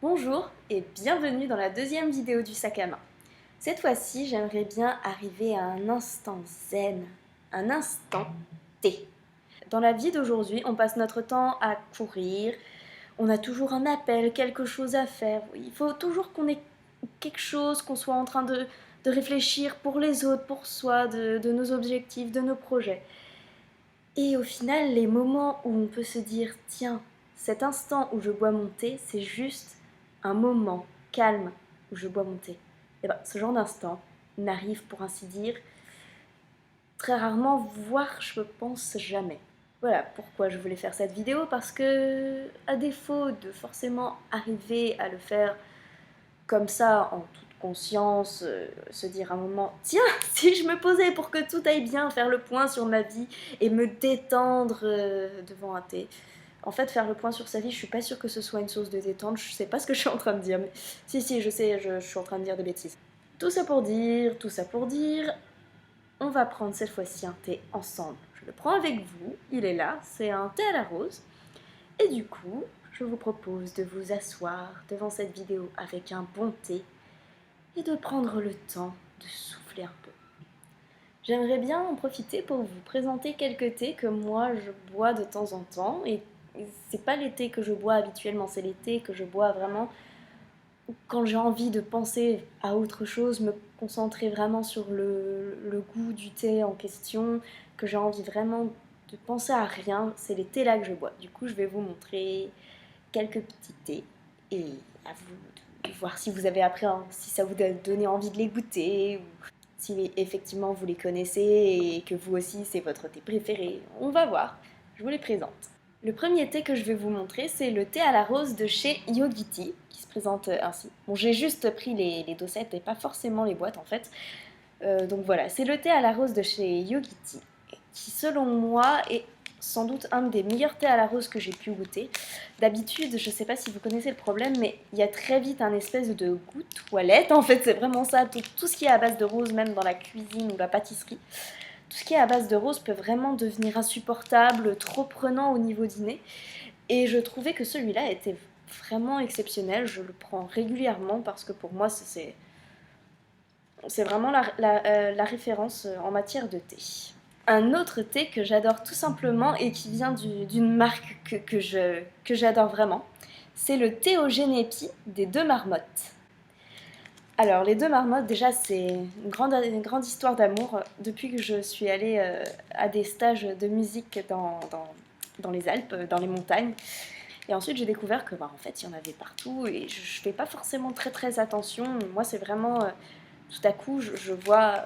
Bonjour et bienvenue dans la deuxième vidéo du sac à main. Cette fois-ci, j'aimerais bien arriver à un instant zen, un instant T. Dans la vie d'aujourd'hui, on passe notre temps à courir, on a toujours un appel, quelque chose à faire. Il faut toujours qu'on ait quelque chose, qu'on soit en train de réfléchir pour les autres, pour soi, de nos objectifs, de nos projets. Et au final, les moments où on peut se dire, tiens, cet instant où je bois mon thé, c'est juste un moment calme où je bois mon thé. Et ben, ce genre d'instant n'arrive, pour ainsi dire, très rarement, voire je pense jamais. Voilà pourquoi je voulais faire cette vidéo, parce que, à défaut de forcément arriver à le faire comme ça, en toute conscience, se dire un moment, tiens, si je me posais pour que tout aille bien, faire le point sur ma vie et me détendre devant un thé. En fait, faire le point sur sa vie, je suis pas sûre que ce soit une source de détente, je sais pas ce que je suis en train de dire, mais si, je sais, je suis en train de dire des bêtises. Tout ça pour dire, on va prendre cette fois-ci un thé ensemble. Je le prends avec vous, il est là, c'est un thé à la rose. Et du coup, je vous propose de vous asseoir devant cette vidéo avec un bon thé et de prendre le temps de souffler un peu. J'aimerais bien en profiter pour vous présenter quelques thés que moi je bois de temps en temps. Et c'est pas les thés que je bois habituellement, c'est les thés que je bois vraiment quand j'ai envie de penser à autre chose, me concentrer vraiment sur le goût du thé en question, que j'ai envie vraiment de penser à rien, c'est les thés là que je bois. Du coup, je vais vous montrer quelques petits thés et à vous de voir si vous avez appris, si ça vous a donné envie de les goûter ou si effectivement vous les connaissez et que vous aussi c'est votre thé préféré. On va voir, je vous les présente. Le premier thé que je vais vous montrer, c'est le thé à la rose de chez Yogiti, qui se présente ainsi. Bon, j'ai juste pris les dosettes et pas forcément les boîtes en fait. Donc voilà, c'est le thé à la rose de chez Yogiti, qui selon moi est sans doute un des meilleurs thés à la rose que j'ai pu goûter. D'habitude, je sais pas si vous connaissez le problème, mais il y a très vite un espèce de goût toilette. En fait, c'est vraiment ça, tout ce qui est à base de rose, même dans la cuisine ou la pâtisserie. Tout ce qui est à base de rose peut vraiment devenir insupportable, trop prenant au niveau du nez. Et je trouvais que celui-là était vraiment exceptionnel. Je le prends régulièrement parce que pour moi, c'est vraiment la référence en matière de thé. Un autre thé que j'adore tout simplement et qui vient d'une marque que j'adore vraiment, c'est le thé au génépi des Deux Marmottes. Alors, les Deux Marmottes, déjà, c'est une grande histoire d'amour. Depuis que je suis allée à des stages de musique dans les Alpes, dans les montagnes, et ensuite j'ai découvert que, en fait, il y en avait partout et je fais pas forcément très attention. Moi, c'est vraiment, tout à coup, je vois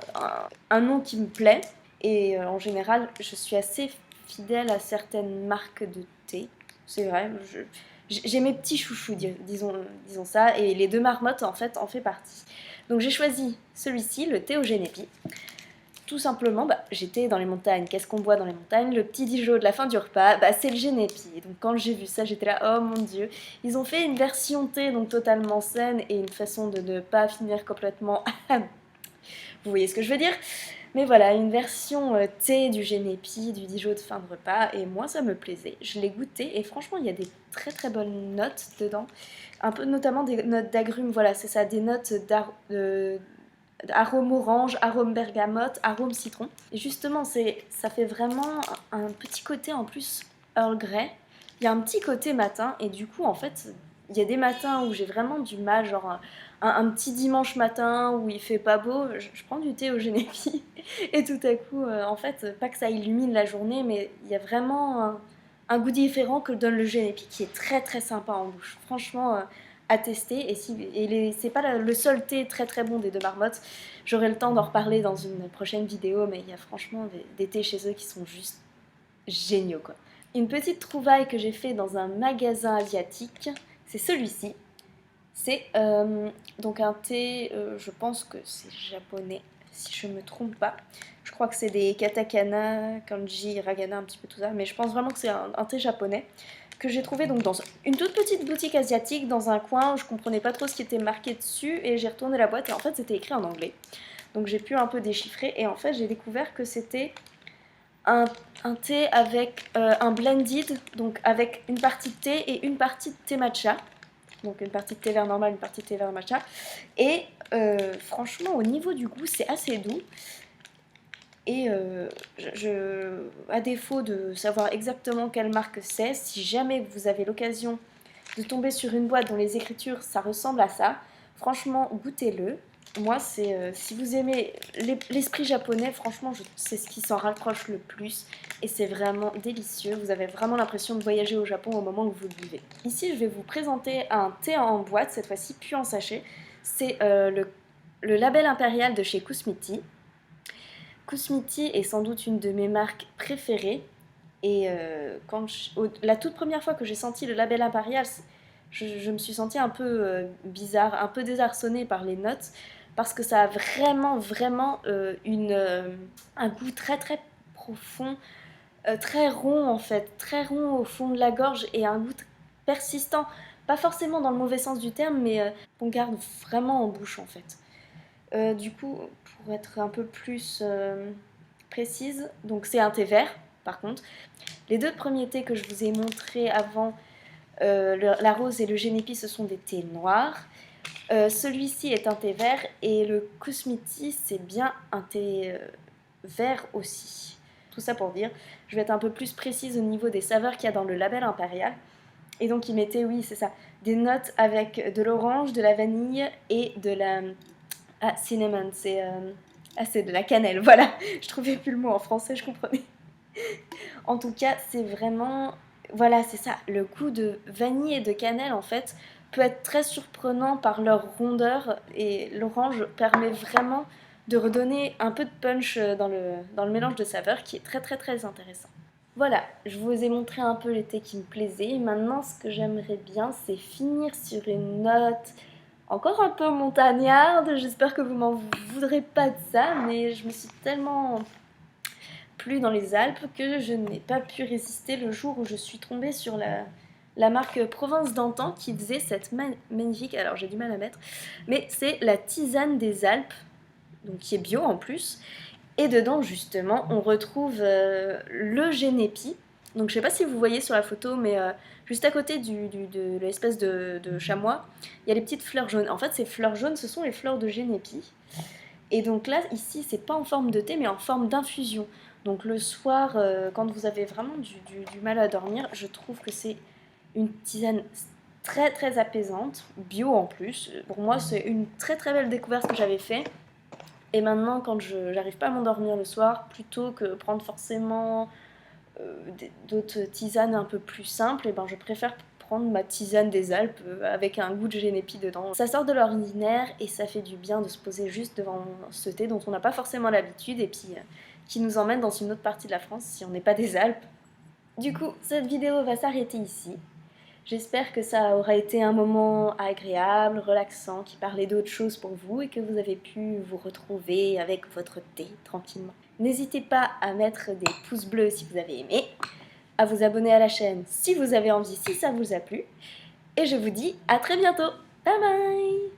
un nom qui me plaît et en général, je suis assez fidèle à certaines marques de thé. C'est vrai, j'ai mes petits chouchous, disons ça, et les Deux Marmottes en fait en fait partie. Donc j'ai choisi celui-ci, le thé au génépi. Tout simplement, j'étais dans les montagnes. Qu'est-ce qu'on boit dans les montagnes? Le petit Dijon de la fin du repas, c'est le génépi. Donc quand j'ai vu ça, j'étais là, oh mon dieu. Ils ont fait une version thé, donc totalement saine, et une façon de ne pas finir complètement. Vous voyez ce que je veux dire? Mais voilà, une version thé du génépi, du Dijon de fin de repas, et moi ça me plaisait. Je l'ai goûté, et franchement, il y a des très bonnes notes dedans. Un peu, notamment des notes d'agrumes, voilà, c'est ça, des notes arôme orange, arôme bergamote, arôme citron. Et justement, ça fait vraiment un petit côté en plus Earl Grey. Il y a un petit côté matin, et du coup, en fait, il y a des matins où j'ai vraiment du mal, genre un petit dimanche matin où il fait pas beau, je prends du thé au génépi, et tout à coup, en fait, pas que ça illumine la journée, mais il y a vraiment un goût différent que donne le génépi qui est très sympa en bouche. Franchement, à tester. Et c'est pas le seul thé très bon des Deux Marmottes. J'aurai le temps d'en reparler dans une prochaine vidéo, mais il y a franchement des thés chez eux qui sont juste géniaux, quoi. Une petite trouvaille que j'ai fait dans un magasin asiatique, c'est celui-ci. C'est donc un thé, je pense que c'est japonais, si je me trompe pas. Je crois que c'est des katakana, kanji, hiragana, un petit peu tout ça, mais je pense vraiment que c'est un thé japonais que j'ai trouvé donc dans une toute petite boutique asiatique dans un coin où je comprenais pas trop ce qui était marqué dessus et j'ai retourné la boîte et en fait c'était écrit en anglais. Donc j'ai pu un peu déchiffrer et en fait j'ai découvert que c'était un, un thé avec un blended, donc avec une partie de thé et une partie de thé matcha. Donc une partie de thé vert normal, une partie de thé vert matcha. Et franchement, au niveau du goût, c'est assez doux. Et à défaut de savoir exactement quelle marque c'est, si jamais vous avez l'occasion de tomber sur une boîte dont les écritures ça ressemble à ça, franchement goûtez-le. Moi c'est si vous aimez l'esprit japonais, franchement c'est ce qui s'en rapproche le plus et c'est vraiment délicieux. Vous avez vraiment l'impression de voyager au Japon au moment où vous le buvez. Ici je vais vous présenter un thé en boîte, cette fois-ci plus en sachet. C'est le label impérial de chez Kusmiti. Kusmiti est sans doute une de mes marques préférées. Et la toute première fois que j'ai senti le label impérial, je me suis sentie un peu bizarre, un peu désarçonnée par les notes, parce que ça a vraiment un goût très profond, très rond en fait, très rond au fond de la gorge et un goût persistant, pas forcément dans le mauvais sens du terme, mais qu'on garde vraiment en bouche en fait. Du coup, pour être un peu plus précise, donc c'est un thé vert par contre. Les deux premiers thés que je vous ai montrés avant, la rose et le génépi, ce sont des thés noirs. Celui-ci est un thé vert et le Kusmiti, c'est bien un thé vert aussi. Tout ça pour dire, je vais être un peu plus précise au niveau des saveurs qu'il y a dans le label impérial. Et donc il mettait, oui c'est ça, des notes avec de l'orange, de la vanille et de la... Ah, cinnamon, c'est de la cannelle, voilà. Je trouvais plus le mot en français, je comprenais. En tout cas, c'est vraiment... Voilà, c'est ça. Le goût de vanille et de cannelle, en fait, peut être très surprenant par leur rondeur. Et l'orange permet vraiment de redonner un peu de punch dans le mélange de saveurs qui est très intéressant. Voilà, je vous ai montré un peu les thés qui me plaisaient. Maintenant, ce que j'aimerais bien, c'est finir sur une note encore un peu montagnarde. J'espère que vous m'en voudrez pas de ça, mais je me suis tellement plu dans les Alpes que je n'ai pas pu résister le jour où je suis tombée sur la marque Province d'Antan qui faisait cette magnifique, alors j'ai du mal à mettre, mais c'est la tisane des Alpes, donc qui est bio en plus. Et dedans, justement, on retrouve le génépi. Donc, je sais pas si vous voyez sur la photo, mais juste à côté de l'espèce de chamois, il y a les petites fleurs jaunes. En fait, ces fleurs jaunes, ce sont les fleurs de génépi. Et donc là, ici, c'est pas en forme de thé, mais en forme d'infusion. Donc le soir, quand vous avez vraiment du mal à dormir, je trouve que c'est une tisane très apaisante, bio en plus. Pour moi, c'est une très belle découverte que j'avais fait. Et maintenant, quand j'arrive pas à m'endormir le soir, plutôt que prendre forcément d'autres tisanes un peu plus simples, et ben je préfère prendre ma tisane des Alpes avec un goût de génépi dedans. Ça sort de l'ordinaire et ça fait du bien de se poser juste devant ce thé dont on n'a pas forcément l'habitude et puis qui nous emmène dans une autre partie de la France si on n'est pas des Alpes. Du coup, cette vidéo va s'arrêter ici. J'espère que ça aura été un moment agréable, relaxant, qui parlait d'autre chose pour vous et que vous avez pu vous retrouver avec votre thé tranquillement. N'hésitez pas à mettre des pouces bleus si vous avez aimé, à vous abonner à la chaîne si vous avez envie, si ça vous a plu. Et je vous dis à très bientôt. Bye bye!